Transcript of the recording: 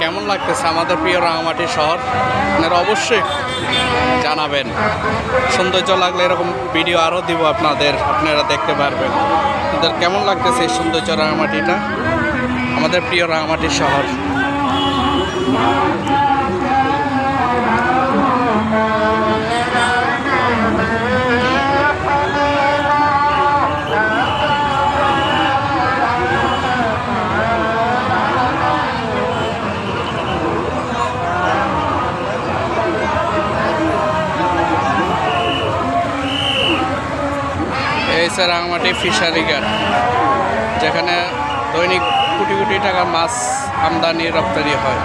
কেমন লাগতেছে আমাদের প্রিয় রাঙামাটি শহর? আপনারা অবশ্যই জানাবেন। সৌন্দর্য লাগলে এরকম ভিডিও আরও দিব আপনারা দেখতে পারবেন। আপনাদের কেমন লাগতেছে এই সৌন্দর্য রাঙামাটিটা, আমাদের প্রিয় রাঙামাটি শহর? এই স্যার রাঙামাটি ফিশারি ঘাট, যেখানে দৈনিক কোটি কোটি টাকার মাছ আমদানি রপ্তানি হয়।